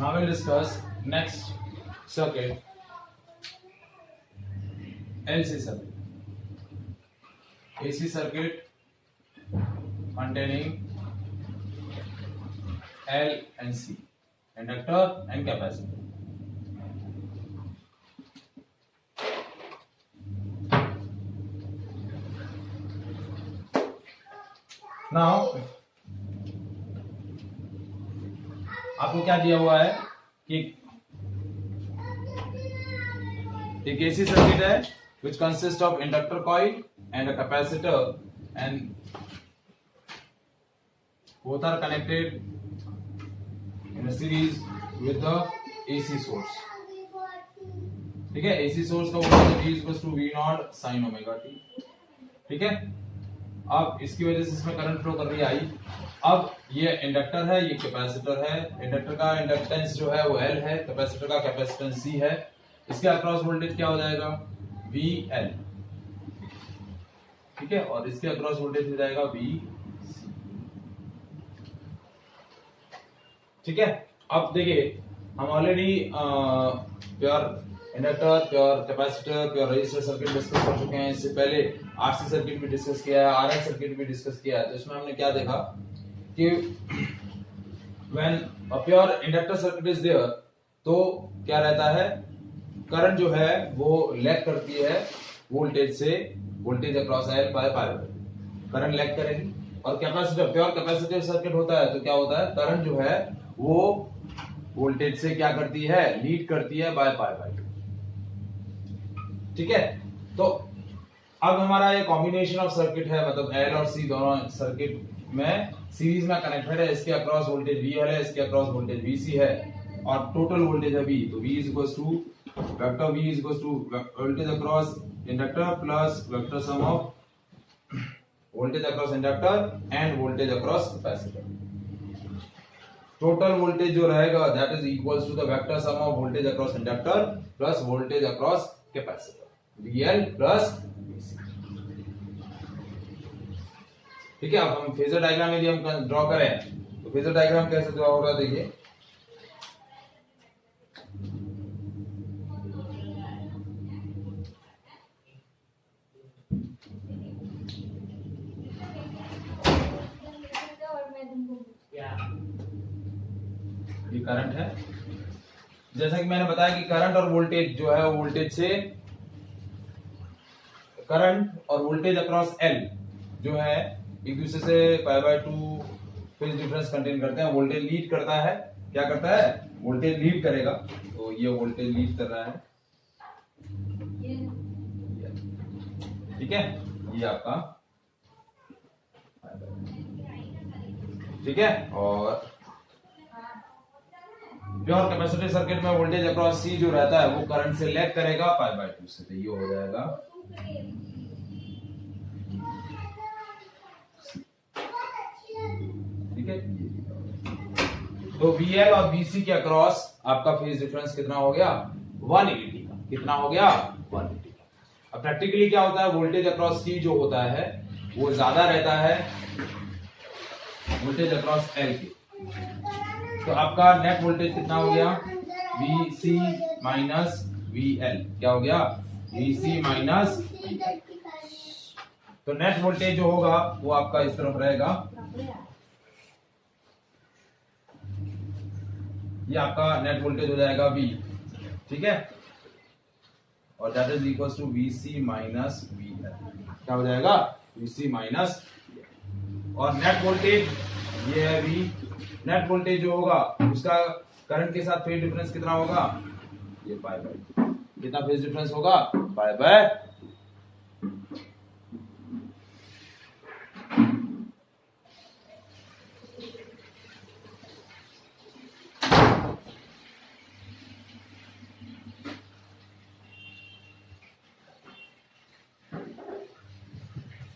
Now we'll discuss next circuit, LC circuit. AC circuit containing L and C, inductor and capacitor. Now आपको क्या दिया हुआ है कि एक एसी सर्किट है which consists of inductor coil and a capacitor, and both are connected in a series with the AC source. ठीक है, AC सोर्स का voltage V equals to V naught sine omega t. ठीक है, अब इसकी वजह से इसमें करंट फ्लो कर रही है आई. अब ये इंडक्टर है, ये कैपेसिटर है. इंडक्टर का इंडक्टेंस जो है वो L है, कैपेसिटर का कैपेसिटेंस C है. इसके अक्रॉस वोल्टेज क्या हो जाएगा? VL. ठीक है, और इसके अक्रॉस वोल्टेज हो जाएगा VC. ठीक है, अब देखिए हम already pure inductor, pure capacitor, pure resistor circuit discuss कर चुके हैं. इससे पहले आरसी सर्किट भी डिस्कस किया है, आरएल सर्किट भी डिस्कस किया है. तो इसमें हमने क्या देखा कि when a pure inductor circuit is there, तो क्या रहता है, करंट जो है वो लैग करती है वोल्टेज से, voltage across L by pi, current lag करेगी. और कैपेसिटर, प्योर कैपेसिटिव सर्किट होता है तो क्या होता है, करंट जो है वो वोल्टेज से क्या करती है, लीड करती है बाय पाई बाय 2. ठीक है, तो अब हमारा ये कॉम्बिनेशन ऑफ सर्किट है, मतलब एल और सी दोनों सर्किट में सीरीज में कनेक्टेड है. इसके अक्रॉस वोल्टेज VL है, इसके अक्रॉस वोल्टेज VC है, और टोटल वोल्टेज है V. तो V is equals to vector V is equals to voltage across inductor plus vector sum of voltage across inductor and voltage across capacitor. Total voltage जो रहेगा that is equals to the vector sum of voltage across inductor plus voltage across capacitor, VL plus VC. ठीक है, अब हम phasor diagram यदि हम draw करें तो फेजर डायग्राम कैसे ड्रॉ होगा, देखिए. ये करंट है. जैसा कि मैंने बताया कि करंट और वोल्टेज जो है, वोल्टेज से करंट और वोल्टेज अक्रॉस L जो है एक दूसरे से पाई बाय 2 फेज डिफरेंस कंटेन करते हैं. वोल्टेज लीड करता है, क्या करता है, वोल्टेज लीड करेगा. तो ये वोल्टेज लीड कर रहा है. ठीक है, ये आपका, ठीक है. और प्योर कैपेसिटिव सर्किट में वोल्टेज अक्रॉस C जो रहता है वो करंट से लैग करेगा पाई बाय 2 से. तो ये हो जाएगा ठीक है. तो VL और VC के अक्रॉस आपका फेज डिफरेंस कितना हो गया, 180 का. कितना हो गया, 180 का. अब प्रैक्टिकली क्या होता है, वोल्टेज अक्रॉस C जो होता है वो ज्यादा रहता है वोल्टेज अक्रॉस L के. तो आपका नेट वोल्टेज कितना हो गया, VC माइनस VL. क्या हो गया, VC माइनस VL. तो नेट वोल्टेज जो होगा वो आपका इस तरफ रहेगा. ये आपका नेट वोल्टेज हो जाएगा V. ठीक है, और that is equals to VC minus VL. क्या हो जाएगा, VC माइनस. और नेट वोल्टेज ये है V. नेट वोल्टेज जो होगा उसका करंट के साथ फेज डिफरेंस कितना होगा, ये पाई बाय, कितना फेज डिफरेंस होगा, पाई बाय.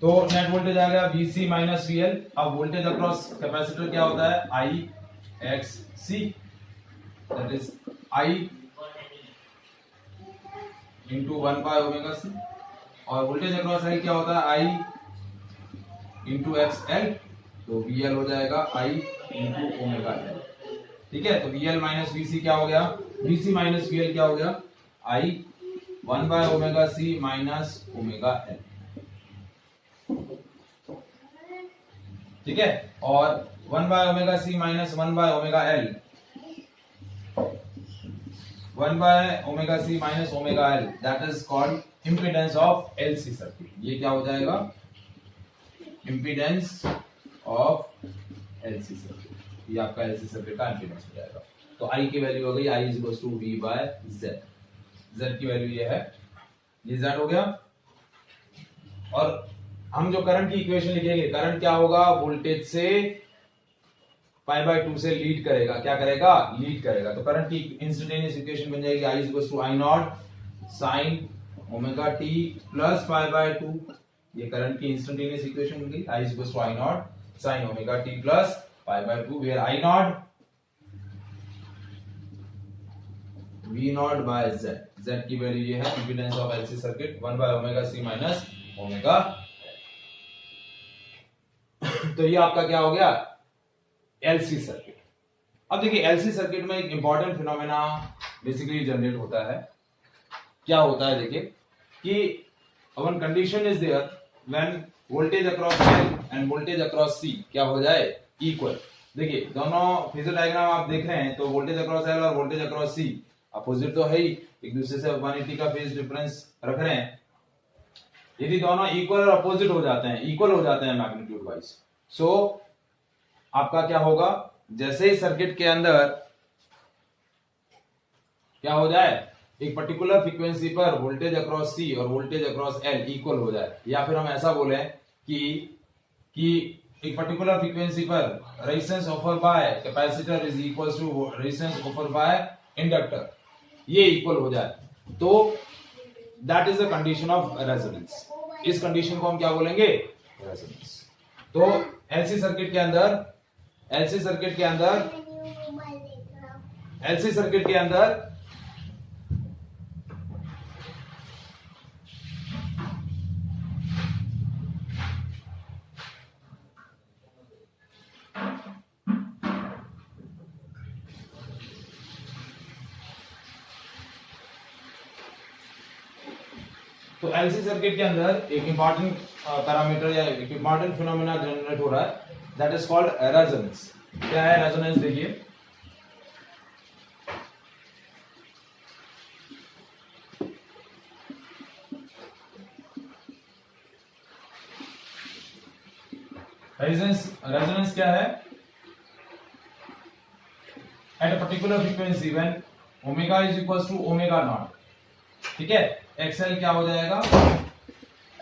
तो नेट वोल्टेज आ गया VC माइनस VL. अब वोल्टेज अक्रॉस कैपेसिटर क्या होता है, IXC, that is I into 1 by omega C. और वोल्टेज अक्रॉस L क्या होता है, I इंटू XL. तो VL हो जाएगा I इंटू ओमेगा L. ठीक है, तो VL माइनस VC क्या हो गया, VC माइनस VL क्या हो गया, I 1 by omega C minus omega L, ठीक है, और 1 by omega C minus 1 by omega L, 1 by omega C minus omega L, that is called impedance of LC circuit. ये क्या हो जाएगा, इम्पीडेंस ऑफ LC सर्किट, ये आपका LC circuit का इम्पीडेंस हो जाएगा। तो I की वैल्यू हो गई I is equal to V by Z, Z की वैल्यू ये है, ये Z हो गया। और हम जो करंट की इक्वेशन लिखेंगे, करंट क्या होगा, वोल्टेज से पाई बाय 2 से लीड करेगा, क्या करेगा, लीड करेगा। तो करंट की इंस्टेंटेनियस इक्वेशन बन जाएगी I is equal to I naught sine omega t plus pi by 2, ये करंट की इंस्टेंटेनियस इक्वेशन बन गई, I is equal to I naught sine omega t plus pi by 2, where I naught V naught by Z, Z की value ये है, impedance of LC circuit 1 by omega C minus omega. तो ये आपका क्या हो गया, LC सर्किट। अब देखिए LC सर्किट में एक इंपॉर्टेंट फिनोमेना बेसिकली जनरेट होता है। क्या होता है देखिए कि one condition is there when voltage across L and voltage across C क्या हो जाए, इक्वल। देखिए दोनों फेजर डायग्राम आप देख रहे हैं, तो वोल्टेज अक्रॉस L और वोल्टेज अक्रॉस C अपोजिट तो है ही, एक दूसरे से 180 का फेज डिफरेंस रख रहे हैं। यदि दोनों इक्वल और अपोजिट हो जाते हैं, इक्वल हो जाते हैं मैग्नीट्यूड वाइज, सो आपका क्या होगा, जैसे ही सर्किट के अंदर क्या हो जाए, एक पर्टिकुलर फ्रीक्वेंसी पर वोल्टेज अक्रॉस C और वोल्टेज अक्रॉस L इक्वल हो जाए, या फिर हम ऐसा बोले कि एक पर्टिकुलर फ्रीक्वेंसी पर resistance offer by capacitor is equal to resistance offer by inductor, ये इक्वल हो जाए, तो that is the condition of resonance. इस कंडीशन को हम क्या बोलेंगे, रेजोनेंस। तो LC सर्किट के अंदर LC सर्किट के अंदर तो LC सर्किट के अंदर एक इंपॉर्टेंट पैरामीटर या एक इंपॉर्टेंट फिनोमेना जनरेट हो रहा है, दैट इज कॉल्ड रेजोनेंस। क्या है रेजोनेंस, देखिए रेजोनेंस क्या है, at a particular frequency when omega is equal to omega naught, ठीक है, XL क्या हो जाएगा,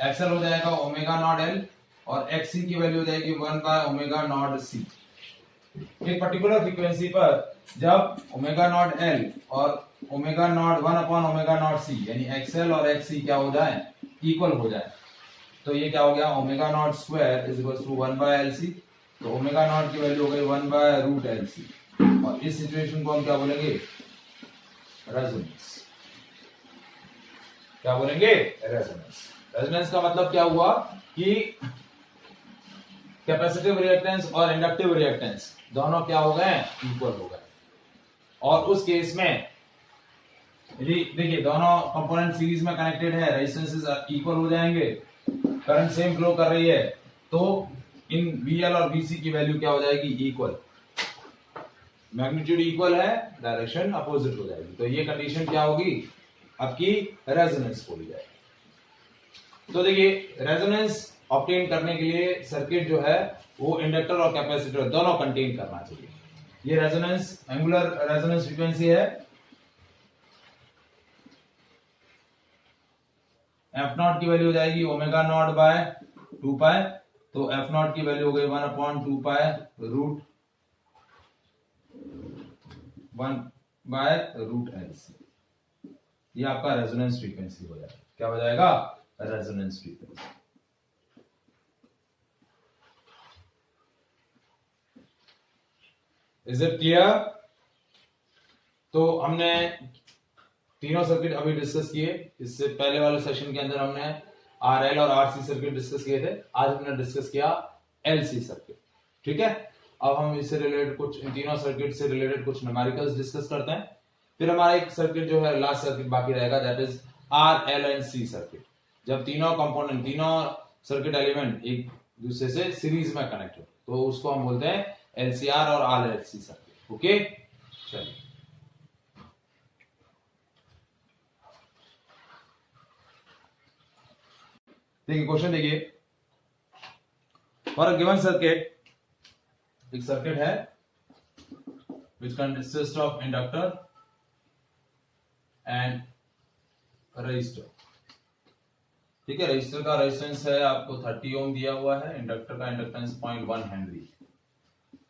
XL हो जाएगा ओमेगा नॉट L, और XC की वैल्यू हो जाएगी 1 बाय ओमेगा नॉट C। एक पर्टिकुलर फ्रीक्वेंसी पर जब ओमेगा नॉट L और omega naught 1 upon omega naught C यानी XL और XC क्या हो जाए, इक्वल हो जाए, तो ये क्या हो गया, omega naught square is equal to 1 by LC, तो ओमेगा नॉट की वैल्यू हो गई 1 बाय रूट LC, और इस सिचुएशन को हम क्या बोलेंगे, रेजोनेंस। क्या बोलेंगे, रेजोनेंस। रेजोनेंस का मतलब क्या हुआ कि कैपेसिटिव रिएक्टेंस और इंडक्टिव रिएक्टेंस दोनों क्या हो गए, इक्वल हो गए, और उस केस में यदि देखिए दोनों कंपोनेंट सीरीज में कनेक्टेड है, रेजिस्टेंसेस इक्वल हो जाएंगे, करंट सेम फ्लो कर रही है, तो इन VL और VC की वैल्यू क्या हो जाएगी, इक्वल। मैग्नीट्यूड इक्वल है, डायरेक्शन अपोजिट हो जाएगी, तो ये कंडीशन क्या होगी, आपकी रेजोनेंस बोली जाएगी। तो देखिए रेजोनेंस ऑब्टेन करने के लिए सर्किट जो है वो इंडक्टर और कैपेसिटर दोनों कंटेन करना चाहिए। ये रेजोनेंस एंगुलर रेजोनेंस फ्रीक्वेंसी है, एफ नॉट की वैल्यू हो जाएगी ओमेगा नॉट बाय 2 पाई, तो एफ नॉट की वैल्यू हो गई 1 upon 2 pi root 1 by root LC। ये आपका रेजोनेंस फ्रीक्वेंसी हो जाएगा, क्या हो जाएगा, resonance frequency. Is it clear? तो हमने तीनों सर्किट अभी डिस्कस किए, इससे पहले वाले सेशन के अंदर हमने RL और RC सर्किट डिस्कस किए थे, आज हमने डिस्कस किया LC सर्किट, ठीक है। अब हम इससे रिलेटेड कुछ, इन तीनों सर्किट से रिलेटेड कुछ न्यूमेरिकल्स डिस्कस करते हैं। फिर हमारा एक सर्किट जो है लास्ट सर्किट बाकी रहेगा, that is R L and C circuit. जब तीनों कंपोनेंट, तीनों सर्किट एलिमेंट एक दूसरे से सीरीज में कनेक्टेड, तो उसको हम बोलते हैं एलसीआर और R L C circuit. Okay, चलिए देखिए क्वेश्चन देखिए, फॉर अ गिवन सर्किट, एक सर्किट है which consists of inductor and resistor। ठीक है, रजिस्टर का रेजिस्टेंस है आपको 30 ओम दिया हुआ है, इंडक्टर का inductance 0.1 henry,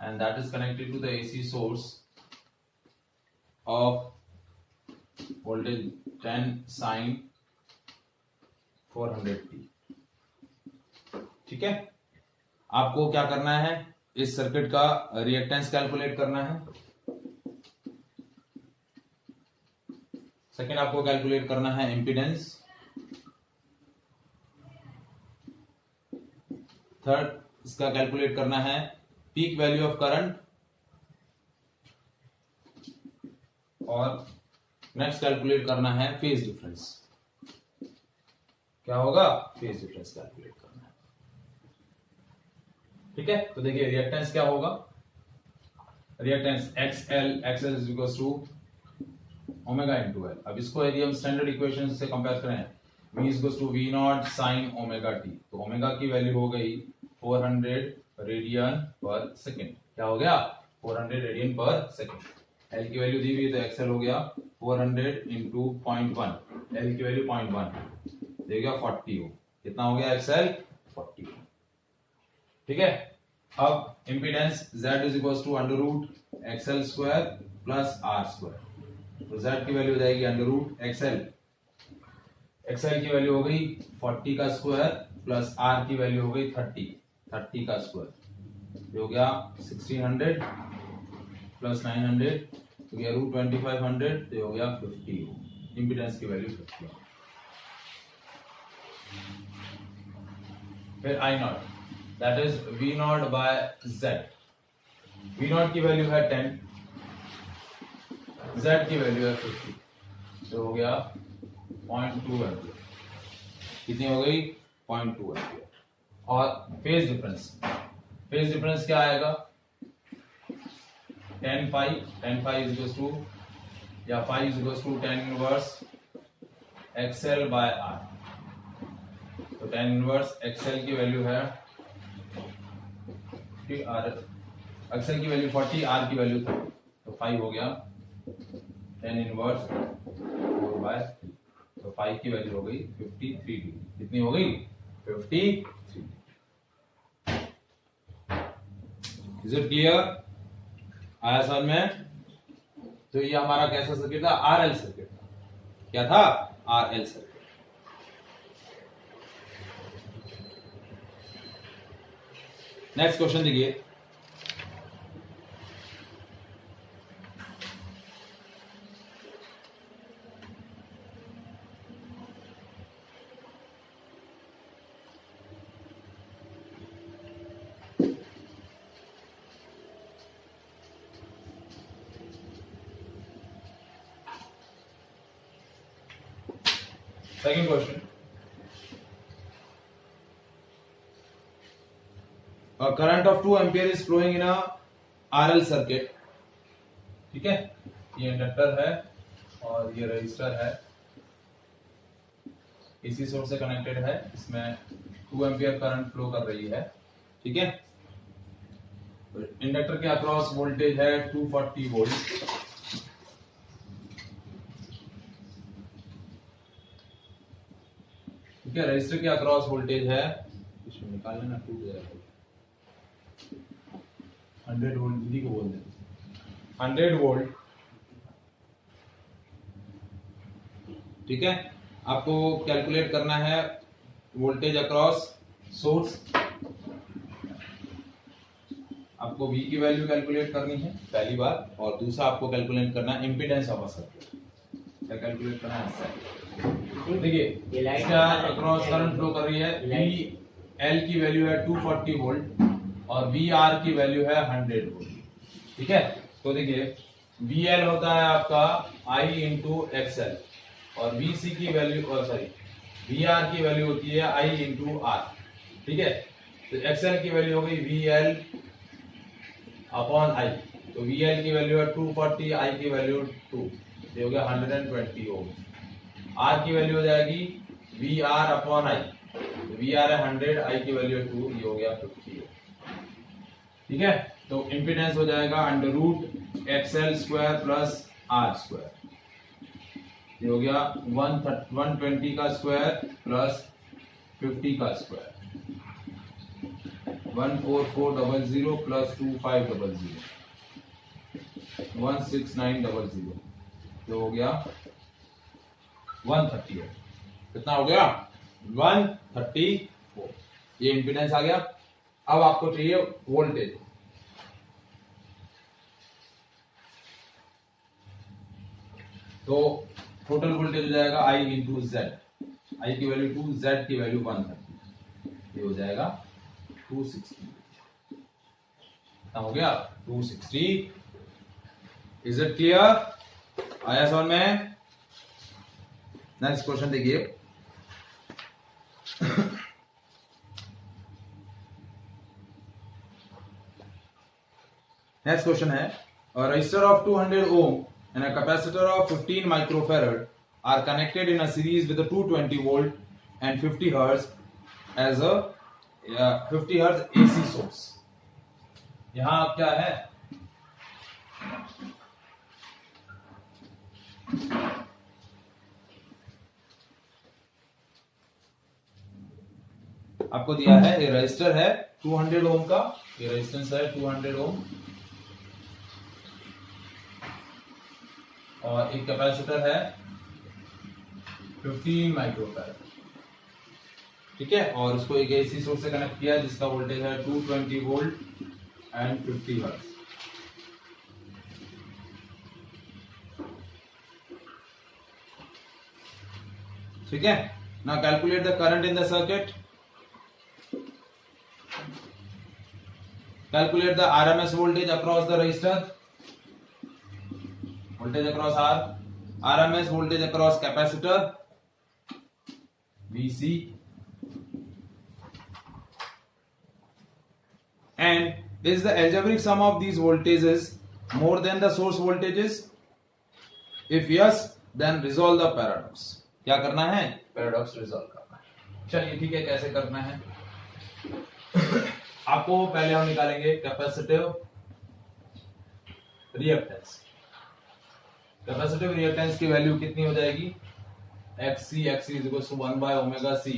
and that is connected to the AC source of voltage 10 sin 400t। ठीक है, आपको क्या करना है, इस सर्किट का रिएक्टेंस कैलकुलेट करना है। सेकेंड आपको कैलकुलेट करना है इंपीडेंस। थर्ड इसका कैलकुलेट करना है पीक वैल्यू ऑफ करंट, और नेक्स्ट कैलकुलेट करना है फेज डिफरेंस। क्या होगा, फेज डिफरेंस कैलकुलेट करना है। ठीक है, तो देखिए रिएक्टेंस क्या होगा, reactance XL is equal to omega into L. अब इसको यदि हम स्टैंडर्ड इक्वेशन से कंपेयर करें, V is equal to V naught sine omega t, तो ओमेगा की वैल्यू हो गई 400 रेडियन पर सेकेंड। क्या हो गया, 400 रेडियन पर सेकेंड। एल की वैल्यू दी हुई, तो एक्सएल हो गया 400 इंटू 0.1, एल की वैल्यू 0.1 दे गया 40 हो। कितना हो गया एक्सएल, 40। ठीक है, अब impedance Z is equal to under root XL square plus R square, तो Z की वैल्यू हो जाएगी अंडर रूट एक्सएल की वैल्यू हो गई 40 का स्क्वायर प्लस आर की वैल्यू हो गई 30 का स्क्वायर, ये हो गया 1600 प्लस 900, तो गया रूट 2500, तो हो गया 50। इंपीडेंस की वैल्यू 50। फिर I naught, that is V naught by Z। V naught की वैल्यू है 10, Z की वैल्यू है 50, तो हो गया 0.2 एम्पियर। कितनी हो गई, 0.2 एम्पियर। और फेज डिफरेंस क्या आएगा, tan phi is equals to, या phi is equals to tan inverse XL by R। तो tan inverse XL की वैल्यू है, XL की वैल्यू 40, R की वैल्यू 30, तो 5 हो गया tan inverse 4 by 3, तो 5 की वैल्यू हो गई 53 डिग्री। कितनी हो गई, 53। इज इट क्लियर, आया समझ में। तो ये हमारा कैसा सर्किट था, आरएल सर्किट था। क्या था, आरएल सर्किट। नेक्स्ट क्वेश्चन देखिए, second question, a current of 2 ampere is flowing in a RL circuit। ठीक है, ये इंडक्टर है और ये रजिस्टर है, इसी सोर्स से कनेक्टेड है, इसमें 2 एम्पियर करंट फ्लो कर रही है। ठीक है, इंडक्टर के अक्रॉस वोल्टेज है 240 वोल्ट। ठीक है, रजिस्टर के अक्रॉस वोल्टेज है, इसमें निकाल लेना, टूट जाएगा, 100 वोल्ट दीदी को बोल दें, 100 वोल्ट। ठीक है, आपको कैलकुलेट करना है वोल्टेज अक्रॉस सोर्स। आपको V की वैल्यू कैलकुलेट करनी है पहली बार, और दूसरा आपको कैलकुलेट करना है इंपीडेंस ऑफ अ सर्किट। क्या कैलकुलेट करना है, देखिए इसका अक्रॉस करंट फ्लो कर रही है, V L की वैल्यू है 240 वोल्ट, और वी आर की वैल्यू है 100 वोल्ट। ठीक है, तो देखिए वी एल होता है आपका आई इंटू एक्सएल और वी सी की वैल्यू सॉरी वी आर की वैल्यू होती है आई इंटू आर। ठीक है, तो एक्सएल की वैल्यू हो गई वी एल अपॉन आई, तो वी एल की वैल्यू है 240, आई की वैल्यू 2, ये हो गया 120 ओम। आर की वैल्यू हो जाएगी वी आर अपॉन आई, तो वी आर है 100, आई की वैल्यू है 2, ये हो गया 50 ओम। ठीक है, तो इम्पीडेंस हो जाएगा under root XL square plus R square, ये हो गया 120 का स्क्वायर प्लस 50 का स्क्वायर, 14400 प्लस 2500, 16900, तो हो गया 130। कितना हो गया? 134। ये इम्पीडेंस आ गया। अब आपको चाहिए वोल्टेज। तो टोटल वोल्टेज हो जाएगा आई इंटू जेड, आई की वैल्यू 2, जेड की वैल्यू 130, ये हो जाएगा 260। हो गया 260। Is it clear? आया समझ में? नेक्स्ट क्वेश्चन देखिए। नेक्स्ट क्वेश्चन है, a resistor of 200 ohm and a capacitor of 15 microfarad are connected in a series with a 220 volt and 50 hertz as a 50 hertz AC source। यहां क्या है? आपको दिया है ये रजिस्टर है 200 ओम का, ये रेजिस्टेंस है 200 ओम और एक कैपेसिटर है 15 माइक्रोफैराड। ठीक है, और उसको एक एसी सोर्स से कनेक्ट किया जिसका वोल्टेज है 220 वोल्ट एंड 50 हर्ट्ज। ठीक है, now calculate the current in the circuit. Calculate the RMS voltage across the resistor. Voltage across R. RMS voltage across capacitor VC. And is the algebraic sum of these voltages more than the source voltages? If yes, then resolve the paradox. क्या करना है? Paradox resolve करना है। चलिए ठीक है, कैसे करना है? आपको पहले हम निकालेंगे कैपेसिटिव रिएक्टेंस। कैपेसिटिव रिएक्टेंस की वैल्यू कितनी हो जाएगी? XC, XC is equal to 1 by omega C।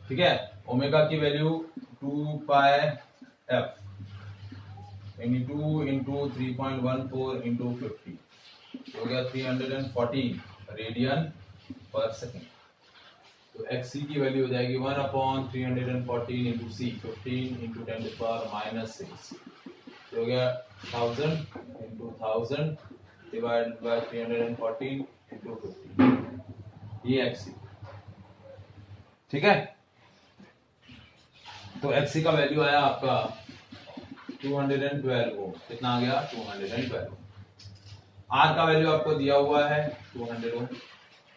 ठीक है, ओमेगा की value 2 pi f into 3.14 into 50 हो गया 314 रेडियन पर सेकेंड। तो XC की वैल्यू हो जाएगी 1/314 into C, 15 into 10 to power minus 6, हो गया 1000 इंटू 1000 डिवाइडेड बाय 314 इंटू 50, ये XC। ठीक है, तो XC का वैल्यू आया आपका 212 ओम। कितना आ गया? 212। R का वैल्यू आपको दिया हुआ है 200 ohm.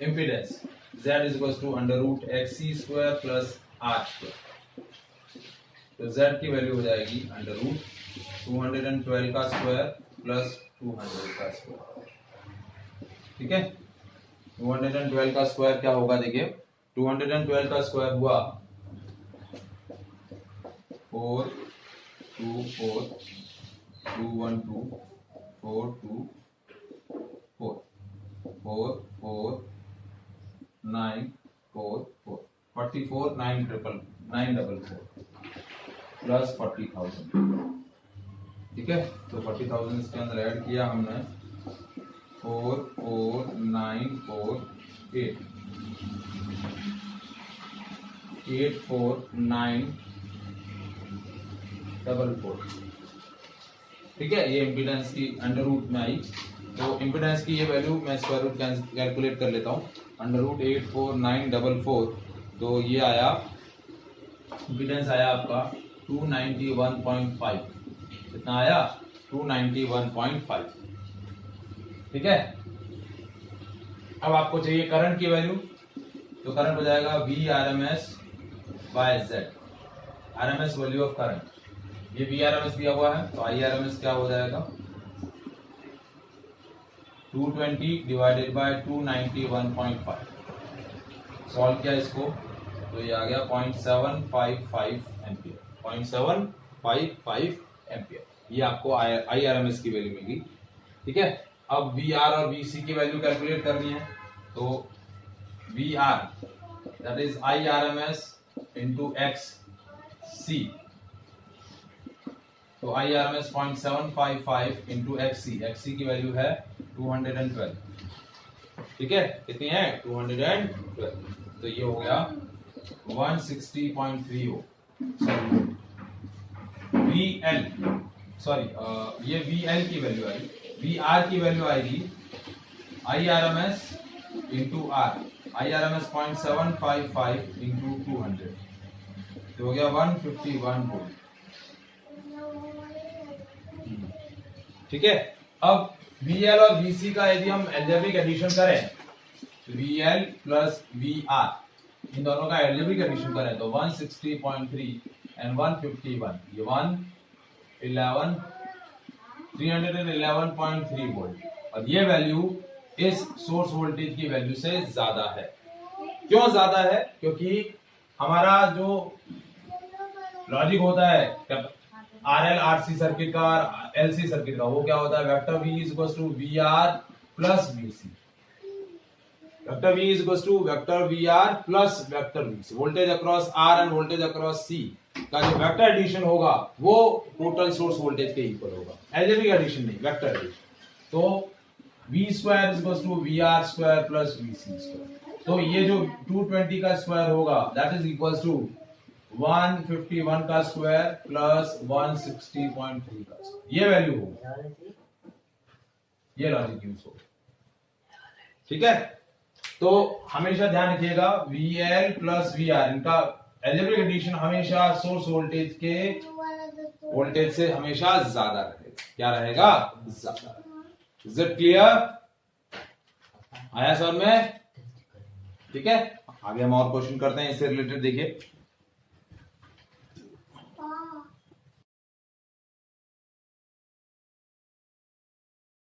Impedance Z is equals to under root XC square plus R square। तो Z की वैल्यू हो जाएगी अंडर रूट 212 का स्क्वायर प्लस 200 का स्क्वायर। ठीक है, 212 का स्क्वायर क्या होगा? देखिए 212 का स्क्वायर हुआ 4 2 4 2 1 2 4 2 4 4 4 9 4 4 44 9 ट्रिपल 9 डबल 4 प्लस 40,000। ठीक है, तो 40,000 इसके अंदर ऐड किया हमने 4 4 9 4 8 8 4 9 डबल 4। ठीक है, ये इम्पीडेंस की अंडर रूट में आई। तो इम्पीडेंस की ये वैल्यू मैं स्क्वायर रूट कैलकुलेट कर लेता हूँ। अंडर रूट 84944, तो ये आया इम्पीडेंस आया आपका 291.5, कितना आया 291.5। ठीक है, अब आपको चाहिए करंट की वैल्यू, तो करंट हो जाएगा Vrms by Z, RMS value of current. ये Vrms दिया हुआ है, तो IRMS क्या हो जाएगा 220 डिवाइडेड बाय 291.5। सॉल्व किया इसको तो ये आ गया 0.755 एम्पियर, 0.755 एम्पियर। ये आपको IRMS की वैल्यू मिली। ठीक है, अब VR और VC की वैल्यू कैलकुलेट करनी है, तो VR that is IRMS into XC, तो IRMS 0.755 इंटू XC की वैल्यू है 212। ठीक है, कितनी है 212, तो ये हो गया 160.30। VL सॉरी ये VL की वैल्यू आएगी, VR की वैल्यू आएगी IRMS into R, IRMS 0.755 into 200, तो हो गया 151 वोल्ट। ठीक है, अब VL और VC का यदि हम एल्जेब्रिक एडिशन करें, तो VL प्लस VR इन दोनों का एल्जेब्रिक एडिशन करें तो 160.3 एंड 151, ये 311.3 वोल्ट, और ये वैल्यू इस सोर्स वोल्टेज की वैल्यू से ज्यादा है। क्यों ज्यादा है? क्योंकि हमारा जो लॉजिक होता है RL RC सर्किट का, LC सर्किट का, वो क्या होता है vector V is equal to VR plus VC, vector V is equal to vector VR plus vector VC। Voltage across R and voltage across C का जो वेक्टर एडिशन होगा वो टोटल सोर्स वोल्टेज के इक्वल होगा, algebraic addition नहीं, vector addition. तो V square is equal to VR square plus VC square, तो ये जो 220 का स्क्वायर होगा दैट इज इक्वल टू 151 का स्क्वायर प्लस 160.3 का स्क्वायर, ये वैल्यू होगी, ये लॉजिक यूज होगा। ठीक है, तो हमेशा ध्यान रखिएगा VL प्लस VR इनका एल्जेब्रिक एडिशन हमेशा सोर्स वोल्टेज के वोल्टेज से हमेशा ज्यादा रहेगा। क्या रहेगा? ज्यादा। Is it clear? आया सर में? ठीक है, आगे हम और क्वेश्चन करते हैं इससे रिलेटेड। देखिए